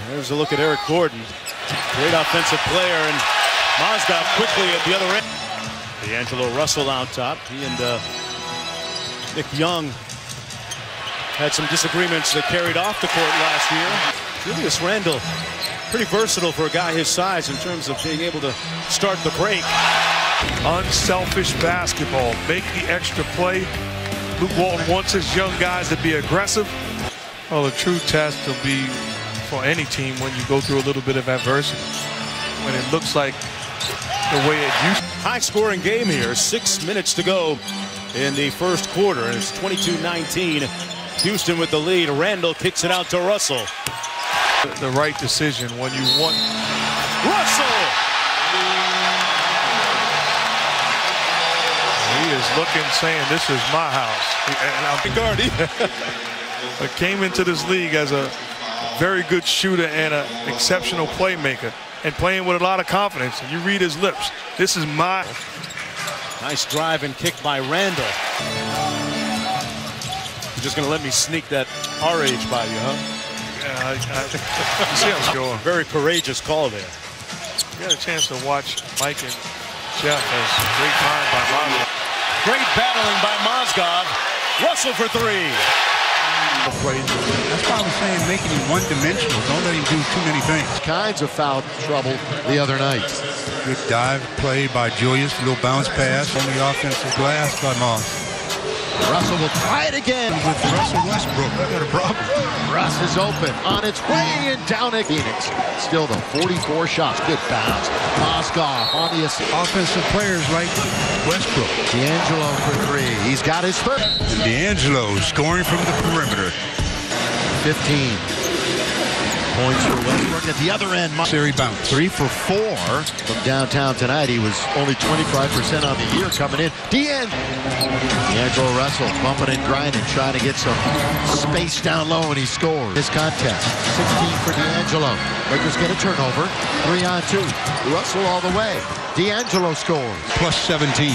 There's a look at Eric Gordon. Great offensive player, and Mozgov quickly at the other end. D'Angelo Russell out top. He and Nick Young had some disagreements that carried off the court last year. Julius Randle, pretty versatile for a guy his size in terms of being able to start the break. Unselfish basketball. Make the extra play. Luke Walton wants his young guys to be aggressive. Well, the true test will be for any team when you go through a little bit of adversity. When it looks like the way it used to. High-scoring game here. 6 minutes to go in the first quarter. And it's 22-19. Houston with the lead. Randle kicks it out to Russell. The right decision when you want. Russell! He is looking, saying, this is my house. And I'm guarding. But came into this league as a very good shooter and an exceptional playmaker, and playing with a lot of confidence. And you read his lips. This is my. Nice drive and kick by Randle. You're just going to let me sneak that RH by you, huh? Yeah, you see how it's going. Very courageous call there. You had a chance to watch Mike and Jeff. As great time by Mozgov. Great battling by Mozgov. Russell for three. That's why I was saying making him one-dimensional. Don't let him do too many things. Kinds of foul trouble the other night. Good dive play by Julius. A little bounce pass on the offensive glass by Moss. Russell will try it again. With Russell Westbrook, I got a problem. Russ is open, on its way, and down at Phoenix. Still the 44 shots. Good bounce. Mozgov on the assist. Offensive players like Westbrook. D'Angelo for three. He's got his third. And D'Angelo scoring from the perimeter. 15 points for Westbrook at the other end. Series bounce. 3 for 4 from downtown tonight. He was only 25% on the year coming in. D'Angelo Russell bumping and grinding, trying to get some space down low, and he scores. This contest, 16 for D'Angelo. Lakers get a turnover. 3 on 2. Russell all the way. D'Angelo scores. Plus 17.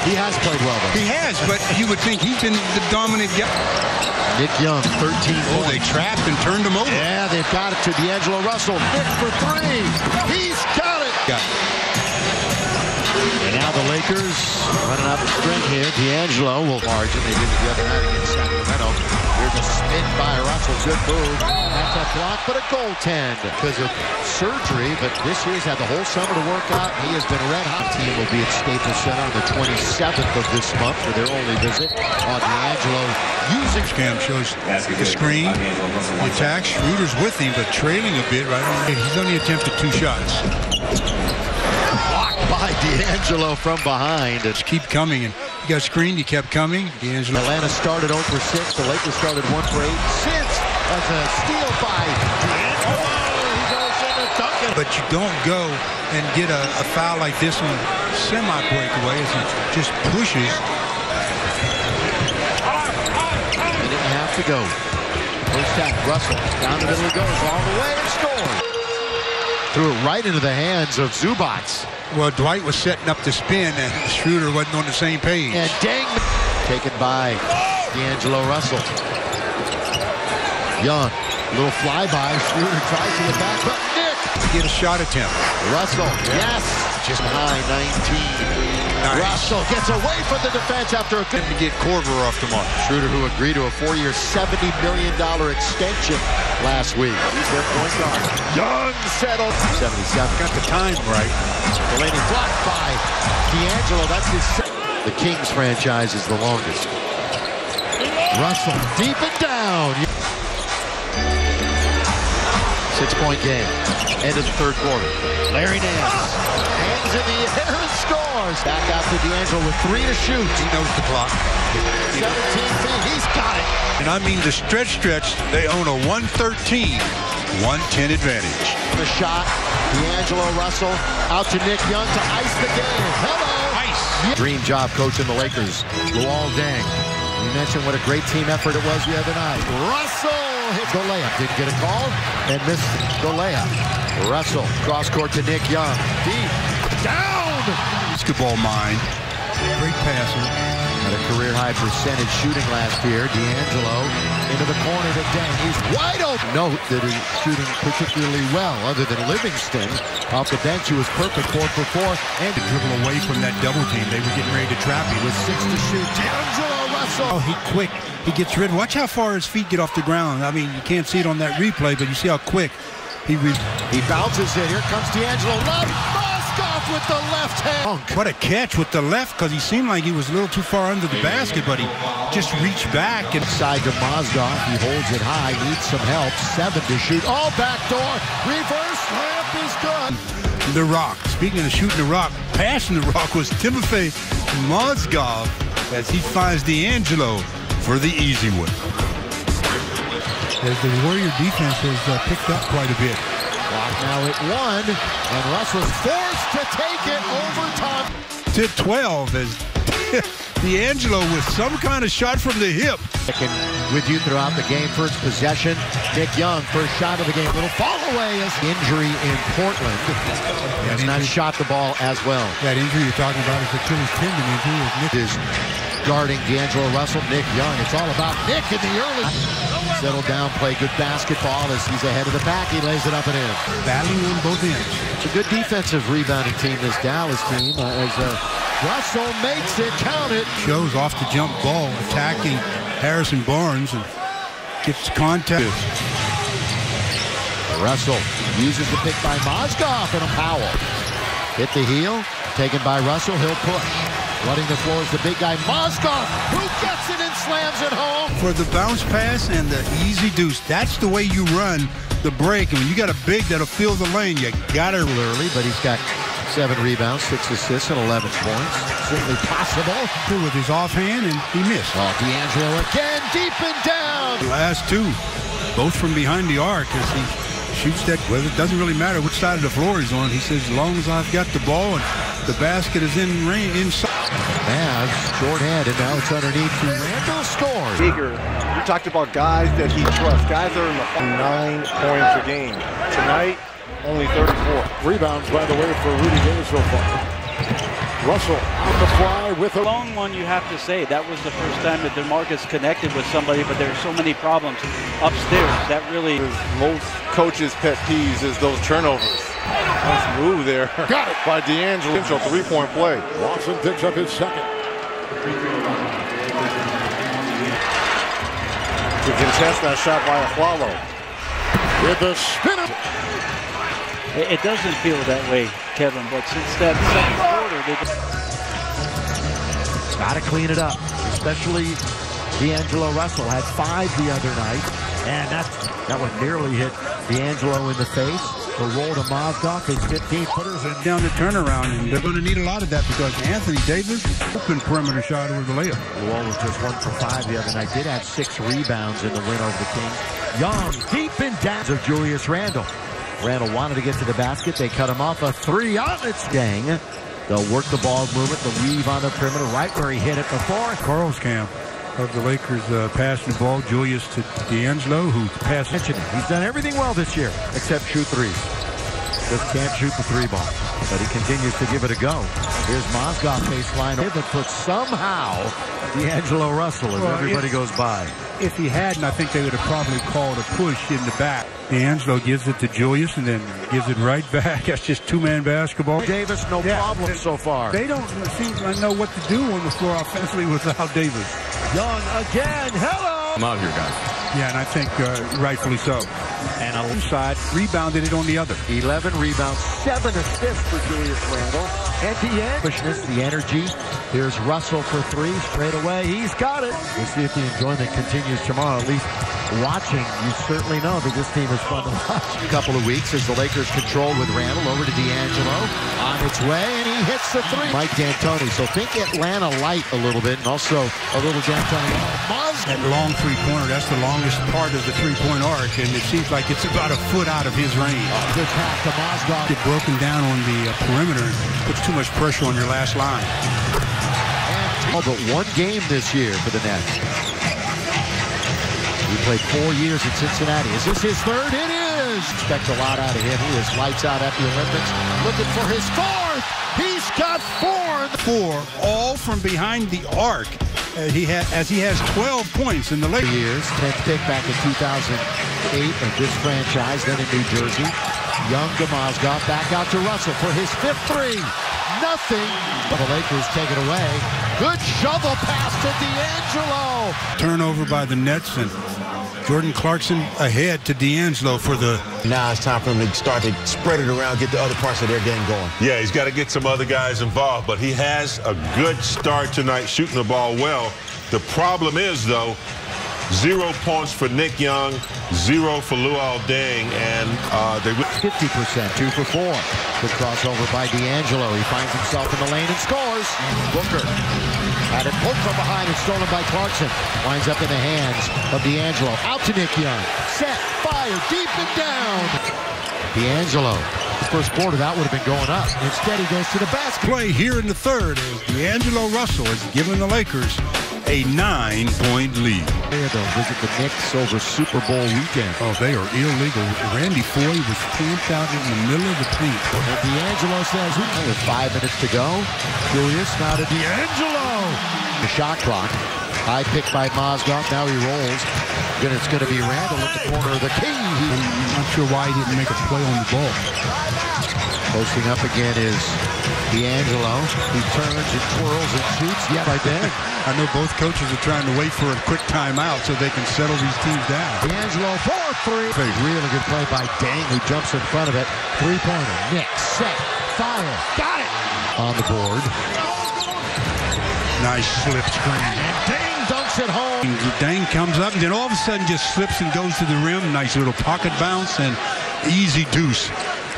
He has played well, though. He has, but you would think he's been the dominant guy. Nick Young, 13 Oh, they trapped and turned him over. Yeah, they've got it to D'Angelo Russell. Nick for three. He's got it. Got it. And now the Lakers running out the string here. D'Angelo will margin. They did it the other night against Sacramento. Here's a spin by Russell. Good move. That's a block, but a goaltend because of surgery. But this year's had the whole summer to work out. He has been red hot. Team will be at Staples Center on the 27th of this month for their only visit. D'Angelo using. Cam shows the screen. The attack. Schroeder's with him, but trailing a bit right on. He's only attempted 2 shots. Blocked by D'Angelo from behind. Just keep coming, and you got screened. He kept coming. D'Angelo. Atlanta started 0 for 6. The Lakers started 1 for 8. Since as a steal by D'Angelo. He goes in and dunking. But you don't go and get a foul like this on semi-breakaway as he just pushes. He didn't have to go. First tap, Russell. Down the middle he goes, all the way and scores. Threw it right into the hands of Zubac. Well, Dwight was setting up the spin, and Schroeder wasn't on the same page. And dang, taken by D'Angelo Russell. Young, little flyby. Schroeder tries to get back, but Nick. Get a shot attempt. Russell, yes. Just behind 19. Nice. Russell gets away from the defense after a good. To get Korver off the mark. Schroeder, who agreed to a 4-year, $70 million extension last week. He's their point guard. Young settled. 77. Got the time right. Delaney blocked by D'Angelo. That's his. The Kings franchise is the longest. Russell deep and down. 6-point game. End of the third quarter. Larry Nance. Hands in the air and scores. Back out to D'Angelo with 3 to shoot. He knows the clock. 17 feet. He's got it. And I mean the stretch. They own a 113, 110 advantage. The shot. D'Angelo Russell out to Nick Young to ice the game. Hello. Ice. Dream job coaching the Lakers. Luol Deng. We mentioned what a great team effort it was the other night. Russell hits the layup. Didn't get a call and missed the layup. Russell cross court to Nick Young. Deep. Down. Basketball mind. Great passer. Had a career-high percentage shooting last year. D'Angelo into the corner to Deng. He's wide open. Note that he's shooting particularly well, other than Livingston. Off the bench, he was perfect 4 for 4. And to dribble away from that double team. They were getting ready to trap him. With 6 to shoot. D'Angelo Russell. Oh, he quick. He gets rid. Watch how far his feet get off the ground. I mean, you can't see it on that replay, but you see how quick he bounces it. Here comes D'Angelo. Left. Moskoff with the left hand. What a catch with the left, because he seemed like he was a little too far under the basket, but he just reached back. And side to Moskoff. He holds it high. Needs some help. 7 to shoot. Oh, back door. Reverse layup is good. The Rock. Speaking of shooting the rock, passing the rock was Timothy Mozgov as he finds D'Angelo for the easy one. As the Warrior defense has picked up quite a bit. Clock now at 1, and Russell's forced to take it overtime. To 12 as D'Angelo with some kind of shot from the hip. With you throughout the game. First possession, Nick Young, first shot of the game. Little fall away as injury in Portland. Has not shot the ball as well. That injury you're talking about is Achilles tendon injury. Nick is guarding D'Angelo Russell. Nick Young. It's all about Nick in the early. Settle down, play good basketball as he's ahead of the pack. He lays it up and in. Battling on both ends. It's a good defensive rebounding team, this Dallas team, as Russell makes it count it. Shows off the jump ball, attacking Harrison Barnes and gets contact. Russell uses the pick by Moskoff and a foul. Hit the heel, taken by Russell. He'll push. Running the floor is the big guy, Moskoff, who gets it and slams it home. For the bounce pass and the easy deuce, that's the way you run the break. And when you got a big that'll fill the lane, you got it early, but he's got 7 rebounds, 6 assists, and 11 points. Certainly possible. With his offhand, and he missed. Oh, D'Angelo again, deep and down. The last 2, both from behind the arc as he shoots that. Well, it doesn't really matter which side of the floor he's on. He says, as long as I've got the ball and the basket is in range inside. Mavs shorthanded, now it's underneath to Randall scores. Eager, you talked about guys that he trusts, guys that are in the 9 points a game. Tonight, only 34. Rebounds, by the way, for Rudy Gay so far. Russell on the fly with a long one, you have to say. That was the first time that DeMarcus connected with somebody, but there are so many problems upstairs. That really is most coaches' pet peeves is those turnovers. Nice move there. Got it by D'Angelo. 3-point play. Watson picks up his second. To contest that shot by Aflalo. With the spin. It doesn't feel that way, Kevin, but since that second quarter, they got to clean it up, especially D'Angelo Russell had 5 the other night, and that one nearly hit D'Angelo in the face. The roll to Moskoff, his 15-footers, and down the turnaround, and they're going to need a lot of that because Anthony Davis open perimeter shot over the layup. Wall was just 1 for 5 the other night. Did have 6 rebounds in the win over the Kings. Young, deep in down of Julius Randle. Randle wanted to get to the basket. They cut him off. A 3 on its Deng. They'll work the ball movement, the weave on the perimeter, right where he hit it before. Carl's camp of the Lakers passing the ball. Julius to D'Angelo, who passed. He's done everything well this year, except shoot threes. Just can't shoot the 3-ball, but he continues to give it a go. Here's Moskoff baseline, but somehow D'Angelo Russell as everybody goes by. If he hadn't, I think they would have probably called a push in the back. D'Angelo gives it to Julius and then gives it right back. That's just 2-man basketball. Davis, no problem so far. They don't seem to know what to do on the floor offensively without Davis. Young again. Hello. I'm out here, guys. Yeah, and I think rightfully so. And on one side, rebounded it on the other. 11 rebounds, 7 assists for Julius Randle. And the energy. Here's Russell for 3 straight away. He's got it. We'll see if the enjoyment continues tomorrow. At least watching, you certainly know that this team is fun to watch. A couple of weeks as the Lakers control with Randle over to D'Angelo. On its way, and he hits the 3. Mike D'Antoni. So think Atlanta light a little bit, and also a little D'Antoni. That long 3-pointer, that's the longest part of the 3-point arc, and it seems like it's about a foot out of his range. Good pass to Moskoff. Get broken down on the perimeter, puts too much pressure on your last line. And but 1 game this year for the Nets. He played 4 years at Cincinnati. Is this his 3rd? It is! Expect a lot out of him. He was lights out at the Olympics. Looking for his 4th! He's got 4! 4, all from behind the arc. as he has 12 points in the late years. 10th pick back in 2008 of this franchise, then in New Jersey. Young to Mozgov, back out to Russell for his 5th three. Nothing. The Lakers take it away. Good shovel pass to D'Angelo. Turnover by the Nets, and Jordan Clarkson ahead to D'Angelo for the... Now it's time for him to start to spread it around, get the other parts of their game going. Yeah, he's got to get some other guys involved, but he has a good start tonight, shooting the ball well. The problem is, though, 0 points for Nick Young, 0 for Luol Deng, and they... 50%, 2 for 4. Good crossover by D'Angelo. He finds himself in the lane and scores. Booker had it pulled from behind and stolen by Clarkson. Winds up in the hands of D'Angelo. Out to Nick Young. Set, fire, deep and down. D'Angelo. First quarter, that would have been going up. Instead, he goes to the basket. Play here in the third as D'Angelo Russell has given the Lakers a 9-point lead. They'll visit the Knicks over Super Bowl weekend. Oh, they are illegal. Randy Foye was camped out in the middle of the paint. And D'Angelo says, with 5 minutes to go, Julius now to D'Angelo. The shot clock. High pick by Mozgov. Now he rolls. Then it's going to be Randall at the corner of the key. I'm not sure why he didn't make a play on the ball. Posting up again is D'Angelo. He turns and twirls and shoots. Yeah, by Deng. I know both coaches are trying to wait for a quick timeout so they can settle these teams down. D'Angelo for 3. Really good play by Deng, who jumps in front of it. 3-pointer. Nick, set, fire. Got it! On the board. Nice slip screen. And Deng dunks it home. Deng comes up and then all of a sudden just slips and goes to the rim. Nice little pocket bounce and easy deuce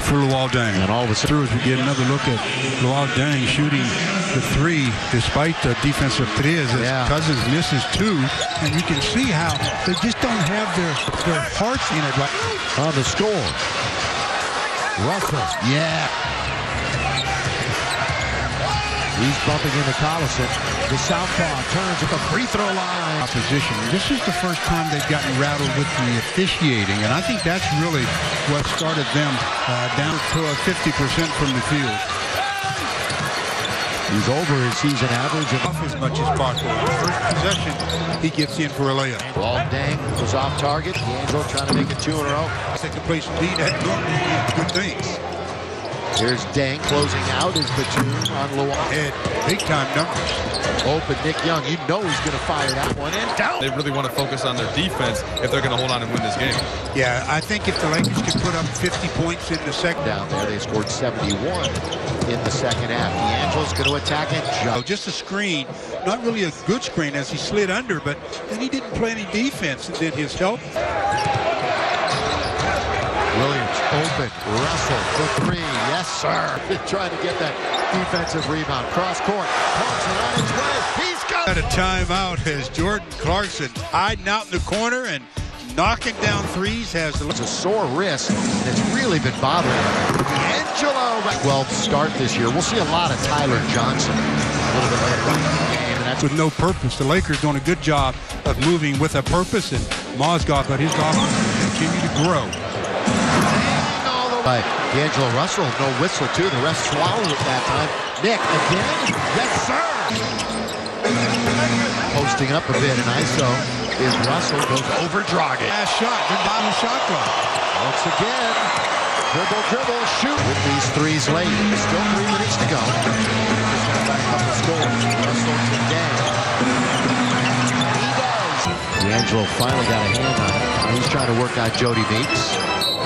for Luol Deng. And all of a sudden, as we get another look at Luol Deng shooting the 3 despite the defensive threes as Cousins misses 2. And you can see how they just don't have their hearts in it. Right on the score. Russell. Yeah. He's bumping into Collison. The southpaw turns at the free throw line. Opposition. This is the first time they've gotten rattled with the officiating, and I think that's really what started them down to 50% from the field. He's over his season average. Off as much as possible. First possession, he gets in for a layup. Luol Deng was off target. D'Angelo trying to make it 2 in a row. Second place lead at normally good things. Here's Deng closing out his platoon on Luol. Head, big-time numbers. Open Nick Young. You know he's going to fire that one in. Down. They really want to focus on their defense if they're going to hold on and win this game. Yeah, I think if the Lakers can put up 50 points in the second. Down there, they scored 71 in the second half. D'Angelo's going to attack it. Just a screen. Not really a good screen as he slid under, but then he didn't play any defense, and then his help. Williams open. Russell for 3. Yes, sir. Trying to get that defensive rebound. Cross court. Clarkson on his way. He's got a timeout as Jordan Clarkson hiding out in the corner and knocking down threes. It's a sore wrist, and it's really been bothering him. D'Angelo. 12th start this year. We'll see a lot of Tyler Johnson a little bit later on in the game. And that's with no purpose. The Lakers doing a good job of moving with a purpose, and Mozgov, but his offense will continue to grow. By D'Angelo Russell, no whistle too. The rest swallowed it that time. Nick again. Yes, sir. Posting up a bit in ISO is Russell, goes over Dragic. Last shot, good bottom shot clock. Once again, dribble, shoot. With these threes late, still 3 minutes to go. Back up the score. Russell to Deng. He does. D'Angelo finally got a hand on it. He's trying to work out Jody Meeks.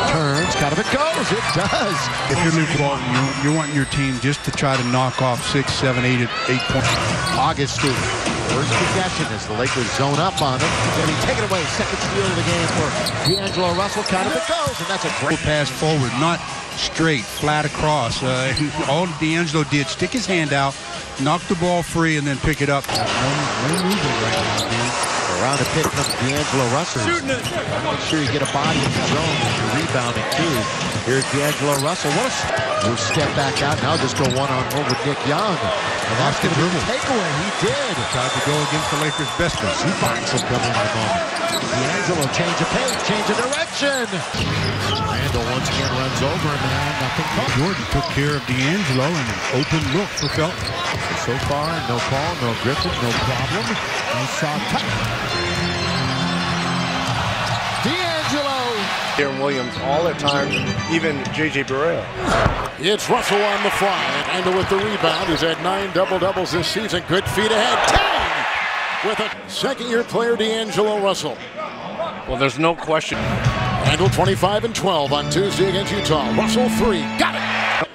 Turns, kind of it goes. It does. If you're Luke Walton, you want your team just to try to knock off 6, 7, 8 points. Augustine, first possession as the Lakers zone up on him. Going to be taken away. Second steal of the game for D'Angelo Russell. Kind of it goes, and that's a great pass forward, not straight, flat across. All D'Angelo did, stick his hand out, knock the ball free, and then pick it up. No movement right now, man. Around the pick comes D'Angelo Russell. Make sure you get a body in the zone when you're rebounding too. Here's D'Angelo Russell. We'll step back out now. Just go one-on-one with Nick Young. And that's going to be a takeaway. He did. Tried to go against the Lakers' best. He finds him coming in the moment. D'Angelo change of pace, change of direction. Randall once again runs over him, and nothing called. Jordan took care of D'Angelo and an open look for Felton. So far, no call, no Griffin, no problem. No soft touch. D'Angelo. Aaron Williams all at times, even J.J. Barea. It's Russell on the fly. Randall with the rebound. He's had 9 double-doubles this season. Good feet ahead. 10 with a second-year player, D'Angelo Russell. Well, there's no question. Randall 25 and 12 on Tuesday against Utah. Russell 3. Got it.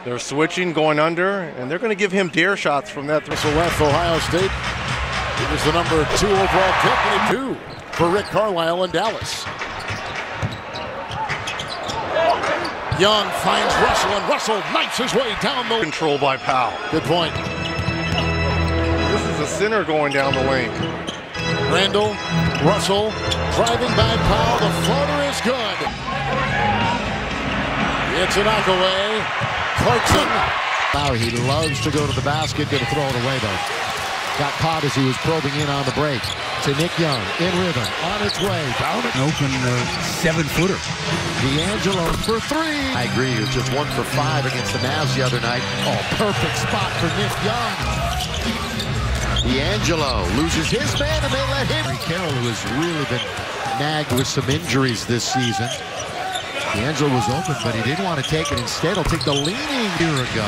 They're switching, going under, and they're going to give him dare shots from that. Russell left Ohio State. He was the number 2 overall pick, and 2 for Rick Carlisle in Dallas. Young finds Russell, and Russell knifes his way down the... Control by Powell. Good point. This is a center going down the lane. Randall, Russell, driving by Powell. The floater is good. It's a knockaway. Clarkson. Now he loves to go to the basket, going to throw it away though. Got caught as he was probing in on the break. To Nick Young, in rhythm, on its way. Down it. An open 7-footer. D'Angelo for 3. I agree, he was just 1 for 5 against the Mavs the other night. Oh, perfect spot for Nick Young. D'Angelo loses his man, and they let him. Carroll, who has really been nagged with some injuries this season. D'Angelo was open, but he didn't want to take it. Instead, he'll take the leaning year ago.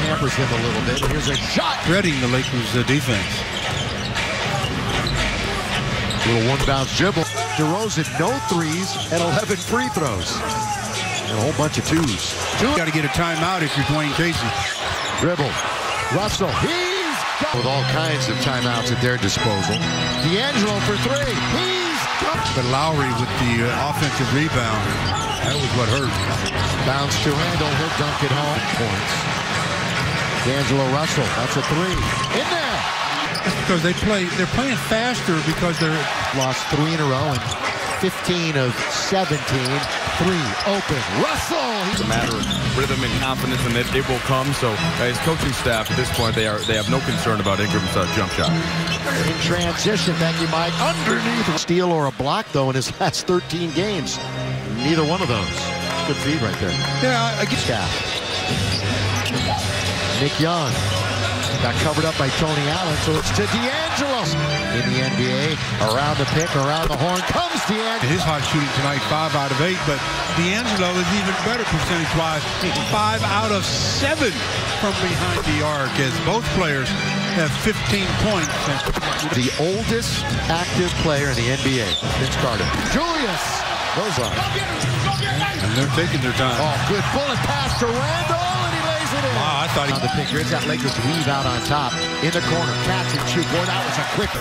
Hampers him a little bit. Here's a shot. Threading the Lakers' defense. Little one-bounce dribble. DeRozan, no 3s and 11 free throws. And a whole bunch of 2s. Got to get a timeout if you're Dwayne Casey. Dribble. Russell. He's got with all kinds of timeouts at their disposal. D'Angelo for 3. He's got. But Lowry with the offensive rebound. That was what hurt. Bounce to Randall. He'll dunk it home. Points. D'Angelo Russell. That's a 3. In there. That's because they're playing faster because they're lost 3 in a row and 15 of 17. 3 open. Russell. It's a matter of rhythm and confidence, and that it will come. So his coaching staff at this point, they have no concern about Ingram's jump shot. In transition, thank you, Mike. Underneath a steal or a block though in his last 13 games. Neither one of those. Good feed right there. Yeah, I get staff. Nick Young. Got covered up by Tony Allen, so it's to D'Angelo. In the NBA, around the pick, around the horn, comes D'Angelo. His hot shooting tonight, 5 out of 8, but D'Angelo is even better percentage-wise. 5 out of 7 from behind the arc, as both players have 15 points. The oldest active player in the NBA, Vince Carter. Julius goes on. And they're taking their time. Oh, good bullet pass to Randall. Wow, I thought he... On the pick, here's that Lakers weave out on top. In the corner, catch and shoot. Boy, that was a quick...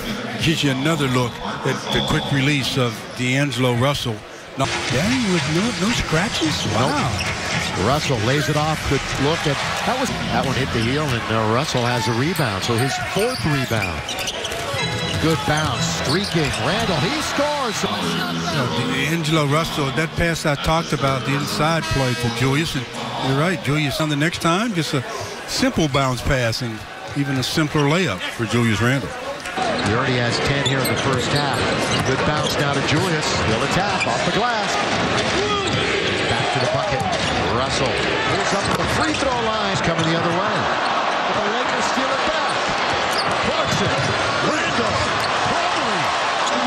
Gives you another look at the quick release of D'Angelo Russell. No, dang, with no scratches? Wow. Nope. Russell lays it off. Good look at... That one hit the heel, and Russell has a rebound. So his 4th rebound. Good bounce. Streaking. Randall, he scores. D'Angelo Russell, that pass I talked about, the inside play for Julius. And you're right, Julius on the next time, just a simple bounce pass and even a simpler layup for Julius Randle. He already has 10 here in the first half. Good bounce now to Julius. Still a tap off the glass. Back to the bucket. Russell pulls up to the free throw line. Coming the other way. But the Lakers steal it back. Clarkson. Randall. Crowley.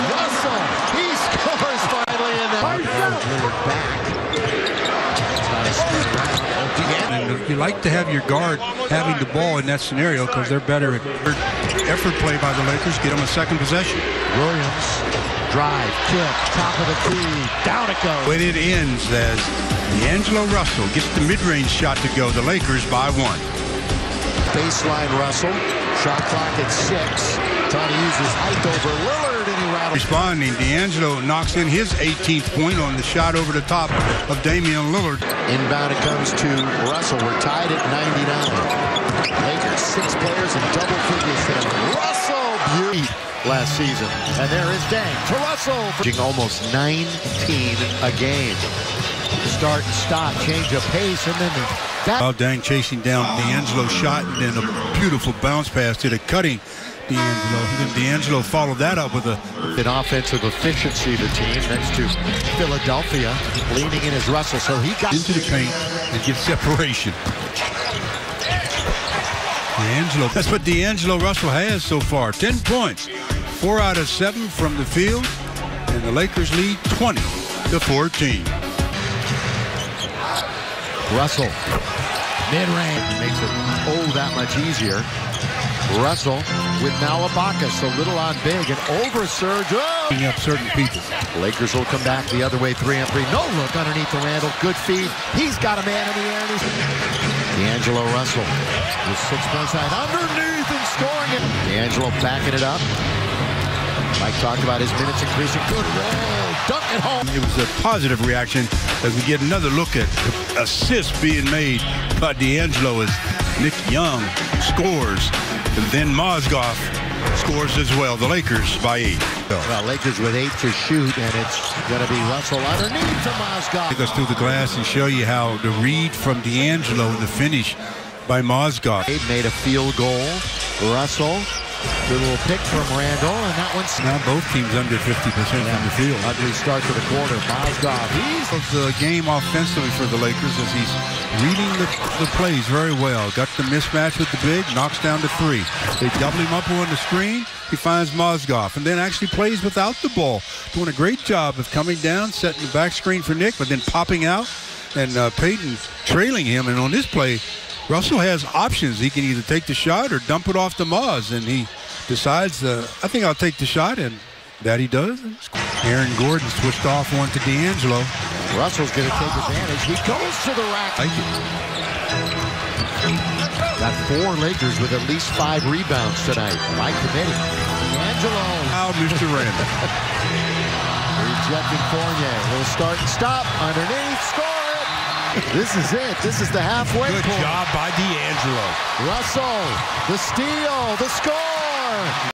Russell. He scores finally in there. Lillard back. And you like to have your guard having the ball in that scenario because they're better at effort play by the Lakers. Get them a second possession. Williams, drive, kick, top of the key, down it goes. But it ends as D'Angelo Russell gets the mid-range shot to go. The Lakers by 1. Baseline Russell, shot clock at 6. Trying to use his height over Lillard, and he rattles. Responding, D'Angelo knocks in his 18th point on the shot over the top of Damian Lillard. Inbound it comes to Russell. We're tied at 99. Lakers 6 players in double figures today. Russell, beauty last season. And there is Dang to Russell. Almost 19 a game. Start and stop, change of pace, and then Dang chasing down D'Angelo's shot, and then a beautiful bounce pass to the cutting D'Angelo. And then D'Angelo followed that up with an offensive efficiency of the team next to Philadelphia, leaning in as Russell. So he got into the paint and get separation. D'Angelo, that's what D'Angelo Russell has so far. 10 points, 4 out of 7 from the field, and the Lakers lead 20-14. Russell, mid-range, makes it that much easier. Russell with Malabaka, so little on big, and over surge. Oh! Up certain people. Lakers will come back the other way, 3-on-3. No look underneath the Randall. Good feed. He's got a man in the air. And D'Angelo Russell with 6 points out underneath and scoring it. D'Angelo backing it up. Mike talked about his minutes increasing. Good roll. Dunk it home. It was a positive reaction as we get another look at assists being made by D'Angelo as Nick Young scores. And then Mozgov scores as well. The Lakers by 8. Well, Lakers with 8 to shoot, and it's going to be Russell underneath to Mozgov. Take us through the glass and show you how the read from D'Angelo and the finish by Mozgov. Made a field goal. Russell, good little pick from Randall, and that one's now both teams under 50% from the field. Ugly start to the quarter. Mozgov, he's the game offensively for the Lakers as he's reading the plays very well. Got the mismatch with the big, knocks down to 3. They double him up on the screen. He finds Mozgov and then actually plays without the ball. Doing a great job of coming down, setting the back screen for Nick, but then popping out and Payton trailing him. And on this play, Russell has options. He can either take the shot or dump it off to Moz, and he decides, I think I'll take the shot, and that he does. Aaron Gordon switched off one to D'Angelo. Russell's going to take advantage. He goes to the rack. Got 4 Lakers with at least 5 rebounds tonight. By committee. D'Angelo. Out, Mr. Randall. Rejecting Fournier. Little start and stop. Underneath. Score it. This is it. This is the halfway point. Good job by D'Angelo. Russell. The steal. The score.